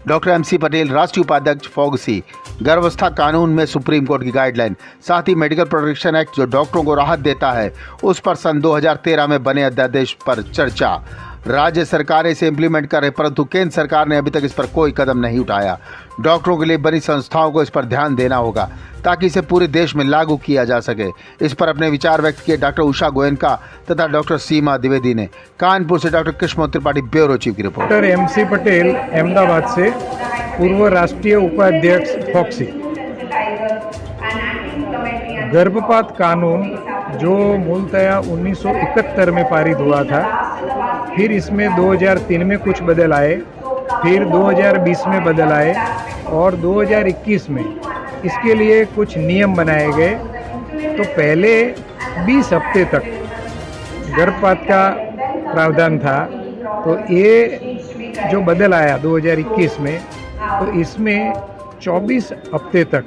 Doctor MC Patel, राष्ट्रीय उपाध्यक्ष फॉगसी। गर्भावस्था कानून में सुप्रीम कोर्ट की गाइडलाइन, साथ ही मेडिकल प्रोटेक्शन एक्ट जो डॉक्टरों को राहत देता है, उस पर सन 2013 में बने अध्यादेश पर चर्चा। राज्य सरकारें इसे इम्प्लीमेंट कर रही, परंतु केंद्र सरकार ने अभी तक इस पर कोई कदम नहीं उठाया। डॉक्टरों के लिए बनी संस्थाओं को इस पर ध्यान देना होगा ताकि इसे पूरे देश में लागू किया जा सके। इस पर अपने विचार व्यक्त किए डॉक्टर उषा गोयनका तथा डॉक्टर सीमा द्विवेदी ने। कानपुर से doctor Krishna Tripathi, bureau chief की रिपोर्ट। डॉक्टर MC पटेल, अहमदाबाद से, पूर्व राष्ट्रीय उपाध्यक्ष फॉक्सी। गर्भपात कानून जो मूलतया 1971 में पारित हुआ था, फिर इसमें 2003 में कुछ बदल आए, फिर 2020 में बदल आए और 2021 में इसके लिए कुछ नियम बनाए गए। तो पहले 20 हफ्ते तक गर्भपात का प्रावधान था, तो ये जो बदल आया 2021 में, तो इसमें 24 हफ्ते तक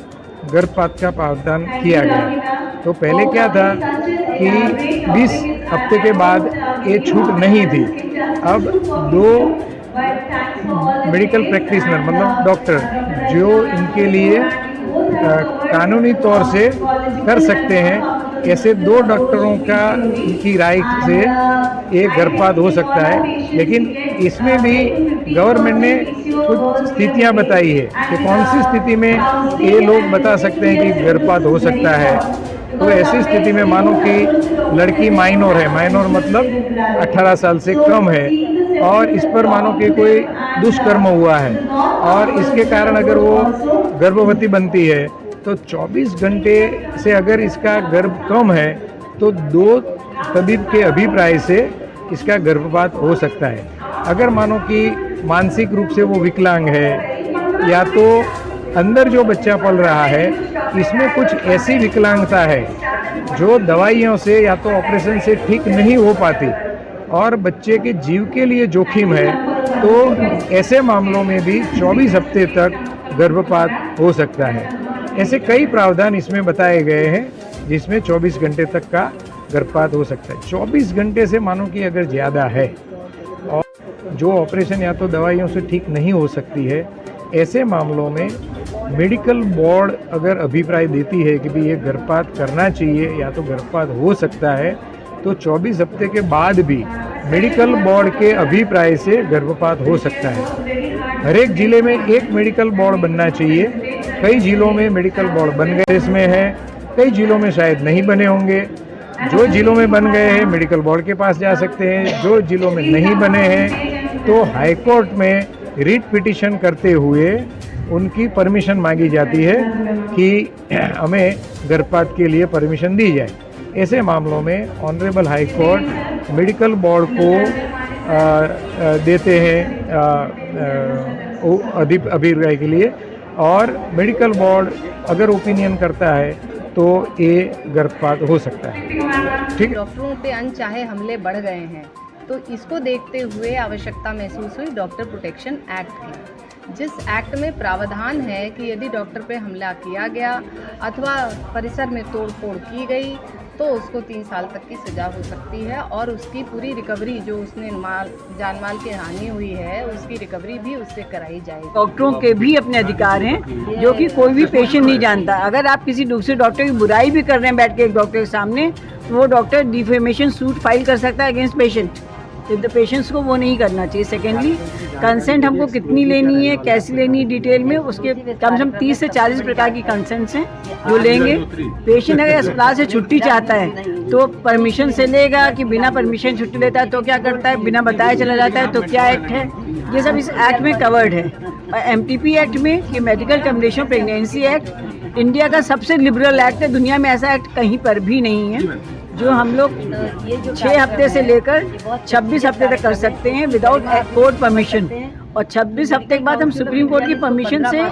गर्भपात का प्रावधान किया गया। तो पहले क्या था कि 20 हफ्ते के बाद ये छूट नहीं थी। अब 2 मेडिकल प्रैक्टिशनर मतलब डॉक्टर जो इनके लिए कानूनी तौर से कर सकते हैं, ऐसे 2 डॉक्टरों की राय से ये गर्भपात हो सकता है। लेकिन इसमें भी गवर्नमेंट ने कुछ स्थितियां बताई है कि कौन सी स्थिति में ये लोग बता सकते हैं कि गर्भपात हो सकता है। तो ऐसी स्थिति में मानो कि लड़की माइनर है, माइनर मतलब 18 साल से कम है, और इस पर मानो कि कोई दुष्कर्म हुआ है और इसके कारण अगर वो गर्भवती बनती है, तो 24 घंटे से अगर इसका गर्भ कम है तो 2 तबीब के अभिप्राय से इसका गर्भपात हो सकता है। अगर मानो कि मानसिक रूप से वो विकलांग है या तो अंदर जो बच्चा पल रहा है इसमें कुछ ऐसी विकलांगता है जो दवाइयों से या तो ऑपरेशन से ठीक नहीं हो पाती और बच्चे के जीव के लिए जोखिम है, तो ऐसे मामलों में भी 24 हफ्ते तक गर्भपात हो सकता है। ऐसे कई प्रावधान इसमें बताए गए हैं जिसमें 24 घंटे तक का गर्भपात हो सकता है। 24 घंटे से मानो कि अगर ज़्यादा है और जो ऑपरेशन या तो दवाइयों से ठीक नहीं हो सकती है, ऐसे मामलों में मेडिकल बोर्ड अगर अभिप्राय देती है कि भाई ये गर्भपात करना चाहिए या तो गर्भपात हो सकता है, तो 24 हफ्ते के बाद भी मेडिकल बोर्ड के अभिप्राय से गर्भपात हो सकता है। हर एक ज़िले में एक मेडिकल बोर्ड बनना चाहिए। कई ज़िलों में मेडिकल बोर्ड बन गए इसमें है, कई ज़िलों में शायद नहीं बने होंगे। जो ज़िलों में बन गए हैं मेडिकल बोर्ड के पास जा सकते हैं, जो ज़िलों में नहीं बने हैं तो हाई कोर्ट में रिट पिटीशन करते हुए उनकी परमिशन मांगी जाती है कि हमें गर्भपात के लिए परमिशन दी जाए। ऐसे मामलों में honourable high court medical board को देते हैं अभिप्राय के लिए, और मेडिकल बोर्ड अगर ओपिनियन करता है तो ये गर्भपात हो सकता है। ठीक है। डॉक्टरों पे अनचाहे हमले बढ़ गए हैं, तो इसको देखते हुए आवश्यकता महसूस हुई डॉक्टर प्रोटेक्शन एक्ट की, जिस एक्ट में प्रावधान है कि यदि डॉक्टर पे हमला किया गया अथवा परिसर में तोड़फोड़ की गई तो उसको 3 साल तक की सज़ा हो सकती है और उसकी पूरी रिकवरी जो उसने जान माल की हानि हुई है उसकी रिकवरी भी उससे कराई जाएगी। डॉक्टरों के भी अपने अधिकार हैं जो कि कोई भी पेशेंट नहीं जानता। अगर आप किसी दूसरे डॉक्टर की बुराई भी कर रहे हैं बैठ के एक डॉक्टर के सामने, तो वो डॉक्टर डिफेमेशन सूट फाइल कर सकता है अगेंस्ट पेशेंट। तो पेशेंट्स को वो नहीं करना चाहिए। सेकेंडली, कंसेंट हमको कितनी लेनी है, कैसी लेनी है, डिटेल में उसके कम से कम 30 से 40 प्रकार की कंसेंट्स हैं जो लेंगे। पेशेंट अगर अस्पताल से छुट्टी चाहता है तो परमिशन से लेगा कि बिना परमिशन छुट्टी लेता है तो क्या करता है, बिना बताए चला जाता है तो क्या एक्ट है, ये सब इस एक्ट में कवर्ड है। और MTP एक्ट में ये medical termination pregnancy act India का सबसे लिबरल एक्ट है। दुनिया में ऐसा एक्ट कहीं पर भी नहीं है। जो हम लोग 6 हफ्ते से लेकर 26 हफ्ते तक कर सकते हैं विदाउट कोर्ट परमिशन, और 26 हफ्ते के बाद हम सुप्रीम कोर्ट की परमिशन से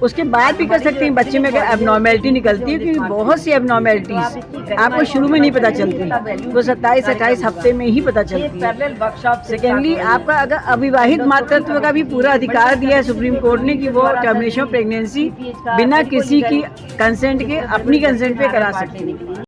उसके बाद भी कर सकते हैं। बच्चे में अगर एबनॉर्मेलिटी निकलती है, क्योंकि बहुत सी एबनॉर्मेलिटीज आपको शुरू में नहीं पता चलती, वो 27-28 हफ्ते में ही पता चलती है। सेकेंडली, आपका अगर अविवाहित मातृत्व का भी पूरा अधिकार दिया है सुप्रीम कोर्ट ने कि वो टर्मिनेशन प्रेगनेंसी बिना किसी की कंसेंट के अपनी कंसेंट पे करा सकते हैं।